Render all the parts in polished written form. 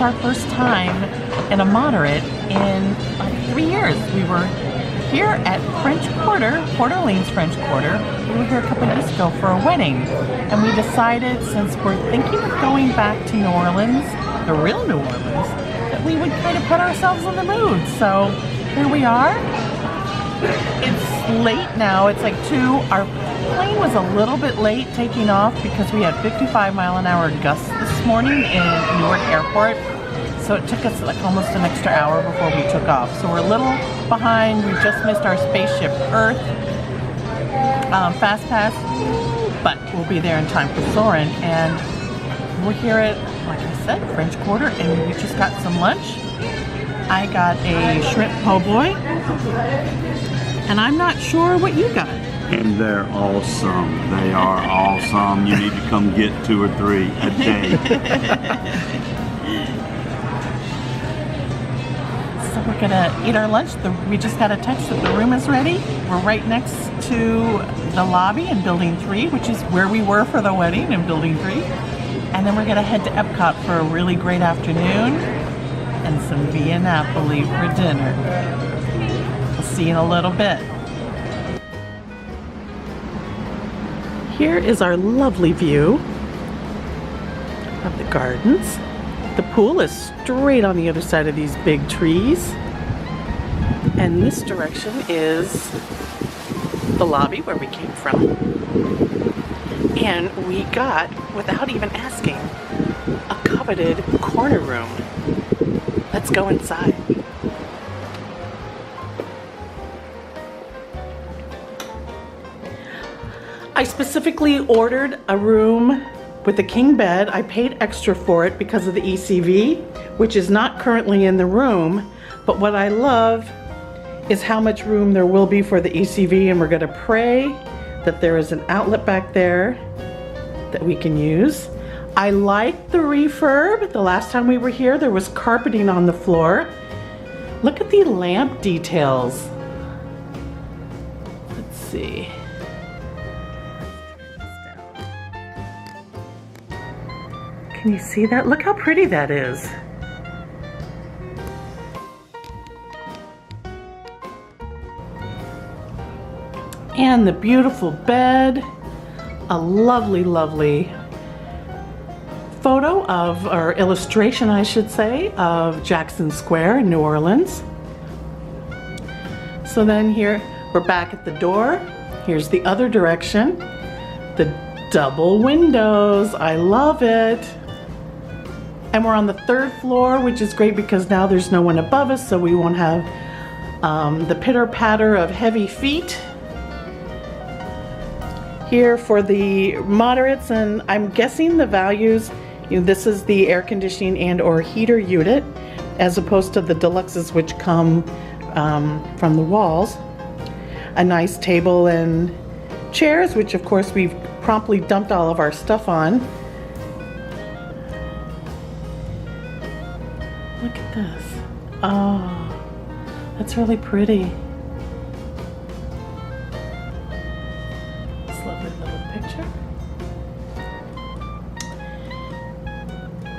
is our first time in a moderate in like 3 years. We were here at French Quarter, Port Orleans French Quarter. We were here a couple of years ago for a wedding, and we decided, since we're thinking of going back to New Orleans, the real New Orleans, that we would kind of put ourselves in the mood. So here we are. It's late now. It's like 2. Our plane was a little bit late taking off because we had 55-mile-an-hour gusts this morning in Newark Airport. So it took us like almost an extra hour before we took off. So we're a little behind. We just missed our spaceship Earth fast pass, but we'll be there in time for Soarin'. And we're here at, like I said, French Quarter, and we just got some lunch. I got a shrimp po' boy, and I'm not sure what you got. And they're awesome. They are awesome. You need to come get 2 or 3 a day. So we're gonna eat our lunch. We just got a text that the room is ready. We're right next to the lobby in Building 3, which is where we were for the wedding, in Building 3. And then we're gonna head to Epcot for a really great afternoon and some Via Napoli for dinner. We'll see you in a little bit. Here is our lovely view of the gardens. The pool is straight on the other side of these big trees. And this direction is the lobby where we came from. And we got, without even asking, a coveted corner room. Let's go inside. I specifically ordered a room with a king bed. I paid extra for it because of the ECV, which is not currently in the room. But what I love is how much room there will be for the ECV, and we're going to pray that there is an outlet back there that we can use. I like the refurb. The last time we were here, there was carpeting on the floor. Look at the lamp details. Let's see. Can you see that? Look how pretty that is. And the beautiful bed. A lovely, lovely photo of, or illustration I should say, of Jackson Square in New Orleans. So then here, we're back at the door. Here's the other direction. The double windows, I love it. And we're on the 3rd floor, which is great because now there's no one above us, so we won't have the pitter-patter of heavy feet. Here for the moderates, and I'm guessing the values, this is the air conditioning and or heater unit, as opposed to the deluxes, which come from the walls. A nice table and chairs, which of course we've promptly dumped all of our stuff on. Look at this. Oh, that's really pretty. This lovely little picture.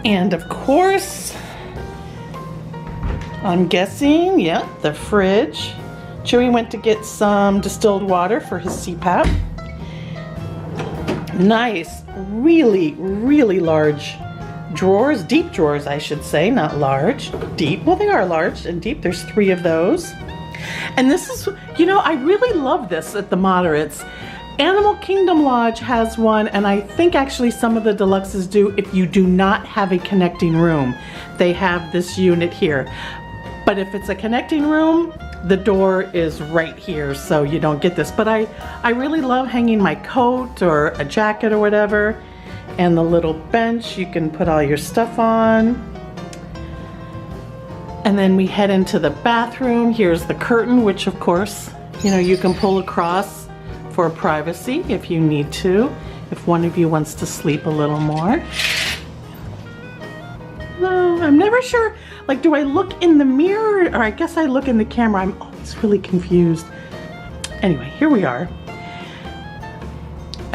And of course, I'm guessing, yeah, the fridge. Chewy went to get some distilled water for his CPAP. Nice, really, really large drawers, deep drawers I should say, not large, deep. Well, they are large and deep. There's 3 of those. And this is, I really love this at the moderates. Animal Kingdom Lodge has one, and I think actually some of the deluxes do. If you do not have a connecting room, they have this unit here. But if it's a connecting room, the door is right here, so you don't get this. But I really love hanging my coat or a jacket or whatever. And the little bench you can put all your stuff on. And then we head into the bathroom. Here's the curtain, which of course, you can pull across for privacy if you need to, if one of you wants to sleep a little more. No, I'm never sure, like, do I look in the mirror, or I guess I look in the camera. I'm always really confused. Anyway, here we are.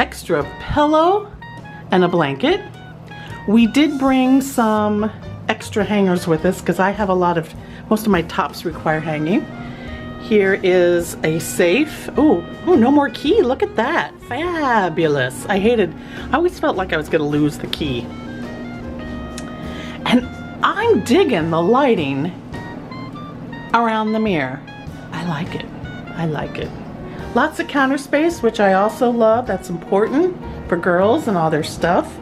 Extra pillow and a blanket. We did bring some extra hangers with us because I have most of my tops require hanging. Here is a safe. Oh, no more key. Look at that. Fabulous. I always felt like I was going to lose the key. And I'm digging the lighting around the mirror. I like it. I like it. Lots of counter space, which I also love. That's important for girls and all their stuff.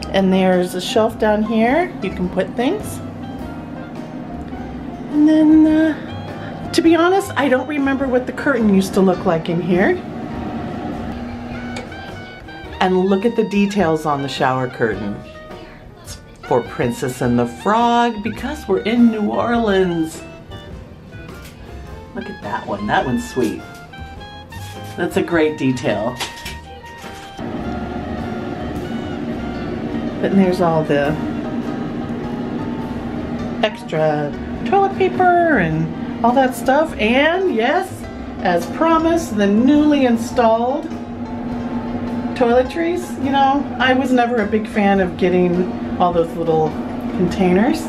And there's a shelf down here. You can put things. And then, to be honest, I don't remember what the curtain used to look like in here. And look at the details on the shower curtain. It's for Princess and the Frog because we're in New Orleans. Look at that one. That one's sweet. That's a great detail. But there's all the extra toilet paper and all that stuff. And yes, as promised, the newly installed toiletries. You know, I was never a big fan of getting all those little containers.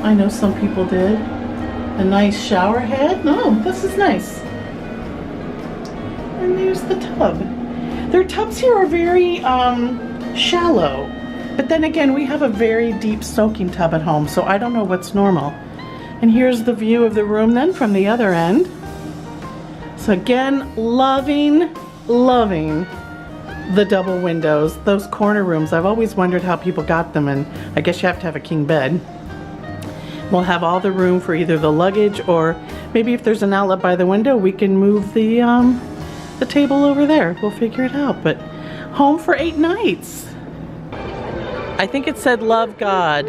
I know some people did. A nice shower head. No, this is nice. And there's the tub. Their tubs here are very shallow. But then again, we have a very deep soaking tub at home, so I don't know what's normal. And here's the view of the room then from the other end. So again, loving the double windows. Those corner rooms, I've always wondered how people got them, and I guess you have to have a king bed. We'll have all the room for either the luggage, or maybe if there's an outlet by the window, we can move the table over there. We'll figure it out. But home for 8 nights. I think it said love God,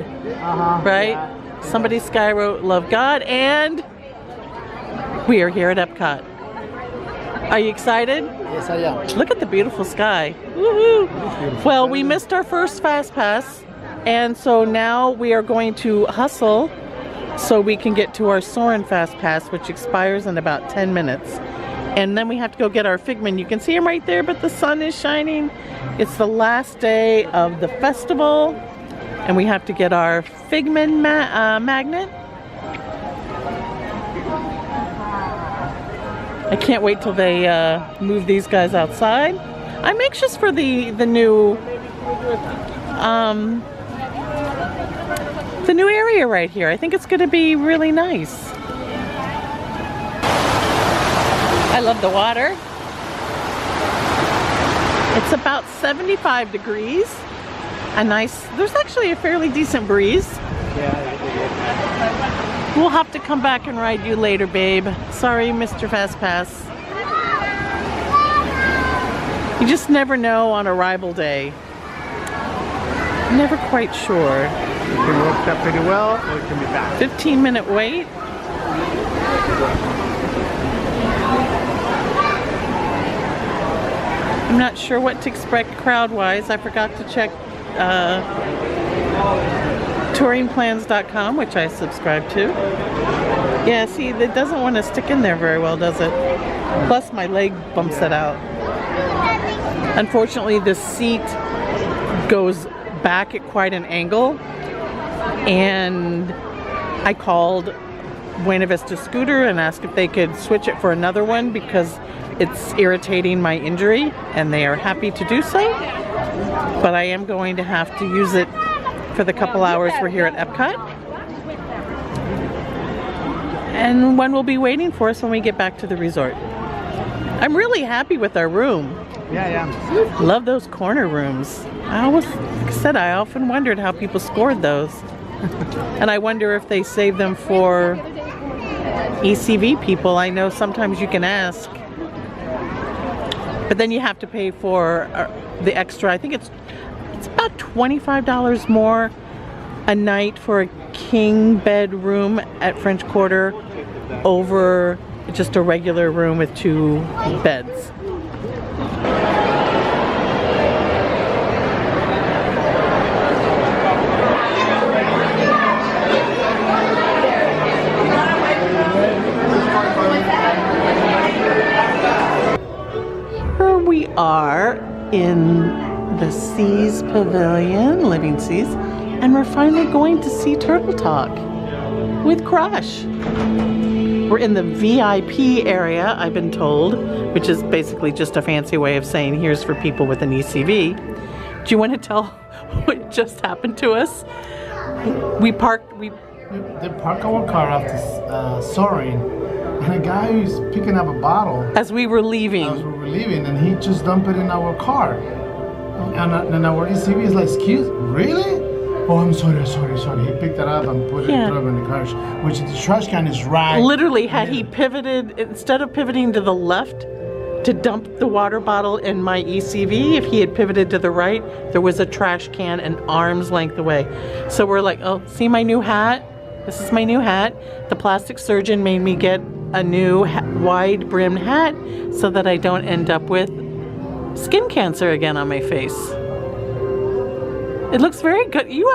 right? Yeah. Somebody sky wrote love God, and we are here at Epcot. Are you excited? Yes, I am. Look at the beautiful sky. Woohoo! Well, we missed our first Fast Pass, and so now we are going to hustle so we can get to our Soarin' Fast Pass, which expires in about 10 minutes. And then we have to go get our Figment. You can see him right there, but the sun is shining. It's the last day of the festival, and we have to get our Figment magnet. I can't wait till they move these guys outside. I'm anxious for the new area right here. I think it's going to be really nice. I love the water. It's about 75 degrees. There's actually a fairly decent breeze. We'll have to come back and ride you later, babe. Sorry, Mr. Fast Pass. You just never know on arrival day. Never quite sure. You can work that pretty well, or it can be bad. 15-minute wait. I'm not sure what to expect crowd-wise. I forgot to check touringplans.com, which I subscribe to. Yeah, see, it doesn't want to stick in there very well, does it? Plus, my leg bumps it out. Unfortunately, the seat goes back at quite an angle, and I called Buena Vista Scooter and asked if they could switch it for another one because it's irritating my injury, and they are happy to do so. But I am going to have to use it for the couple hours we're here at Epcot. And one will be waiting for us when we get back to the resort. I'm really happy with our room. Yeah. Love those corner rooms. Like I said, I often wondered how people scored those. And I wonder if they save them for ECV people. I know sometimes you can ask. But then you have to pay for the extra. I think it's about $25 more a night for a king bed room at French Quarter over just a regular room with 2 beds. Here we are in the Seas Pavilion, Living Seas, and we're finally going to see Turtle Talk with Ko-osh. We're in the VIP area, I've been told, which is basically just a fancy way of saying here's for people with an ECV. Do you want to tell what just happened to us? They parked our car after soaring, and a guy who's picking up a bottle as we were leaving, and he just dumped it in our car. And our ECV is like, excuse, really? Oh, I'm sorry. He picked it up and put it in the car, which the trash can is right. Literally, had he pivoted, instead of pivoting to the left to dump the water bottle in my ECV, if he had pivoted to the right, there was a trash can an arm's length away. So we're like, oh, see my new hat? This is my new hat. The plastic surgeon made me get a new wide-brimmed hat so that I don't end up with skin cancer again on my face. It looks very good. You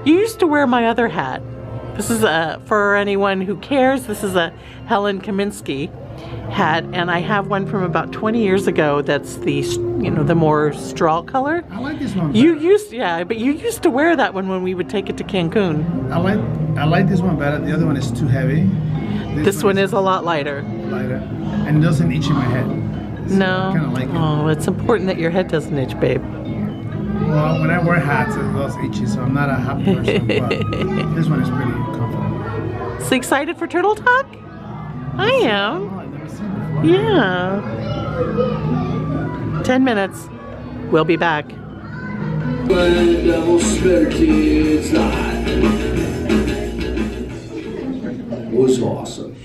used to wear my other hat. This is for anyone who cares, this is a Helen Kaminsky hat, and I have one from about 20 years ago that's the, the more straw color. I like this one. But you used to wear that one when we would take it to Cancun. I like this one better. The other one is too heavy. This one is a lot lighter. Lighter, and it doesn't itch in my head. So no. I kind of like it. Oh, it's important that your head doesn't itch, babe. Well, when I wear hats, it does itchy, so I'm not a hat person, but this one is pretty comfortable. So excited for Turtle Talk? I am. Oh, I've never seen it before. Yeah. 10 minutes. We'll be back. Was awesome.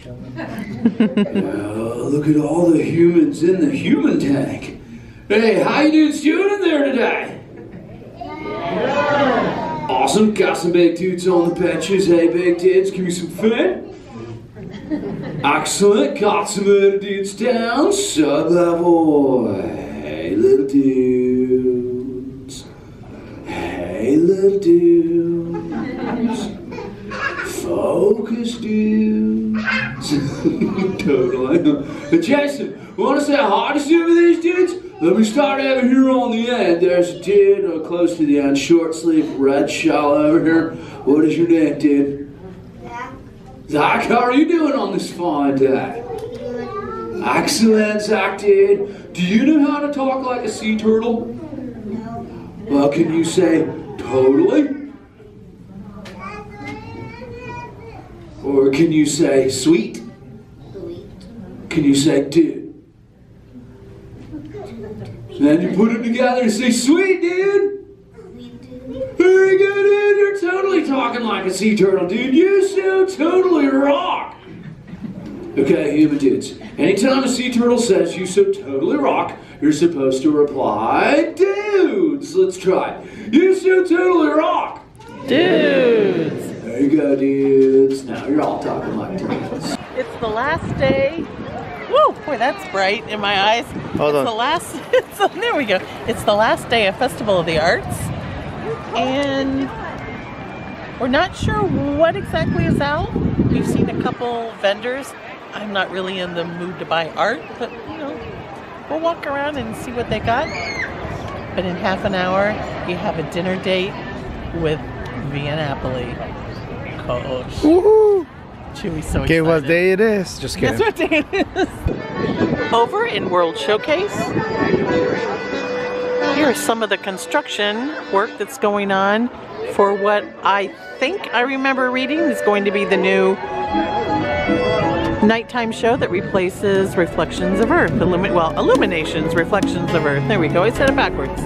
Look at all the humans in the human tank. Hey, how you dudes doing in there today? Awesome, got some big dudes on the benches. Hey, big dudes, give me some fun. Excellent, got some little dudes down. Sub-level. Hey, little dudes. Hey, little dudes. Focus, dudes. Totally. Jason, want to say hi to some of these dudes? Let me start over here on the end. There's a dude close to the end, short sleeve, red shawl over here. What is your name, dude? Zach, how are you doing on this fine day? Excellent, Zach, dude. Do you know how to talk like a sea turtle? No. Well, can you say totally? Or can you say sweet? Sweet. Can you say dude? Then you put them together and say, sweet, dude. Very good, dude. You're totally talking like a sea turtle, dude. You so totally rock. Okay, human dudes. Anytime a sea turtle says you so totally rock, you're supposed to reply, dudes. Let's try it. You so totally rock. Dudes. There you go, dudes. Now you're all talking like turtles. It's the last day. Woo! Boy, that's bright in my eyes. Hold on. There we go. It's the last day of Festival of the Arts. And we're not sure what exactly is out. We've seen a couple vendors. I'm not really in the mood to buy art, but we'll walk around and see what they got. But in half an hour, we have a dinner date with Via Napoli. Ko-osh. Woohoo! Chewy's so excited. Okay, what day it is? Just kidding. Guess what day it is? Over in World Showcase, here are some of the construction work that's going on for what I think I remember reading is going to be the new nighttime show that replaces Reflections of Earth. Illuminations, Reflections of Earth. There we go. I said it backwards.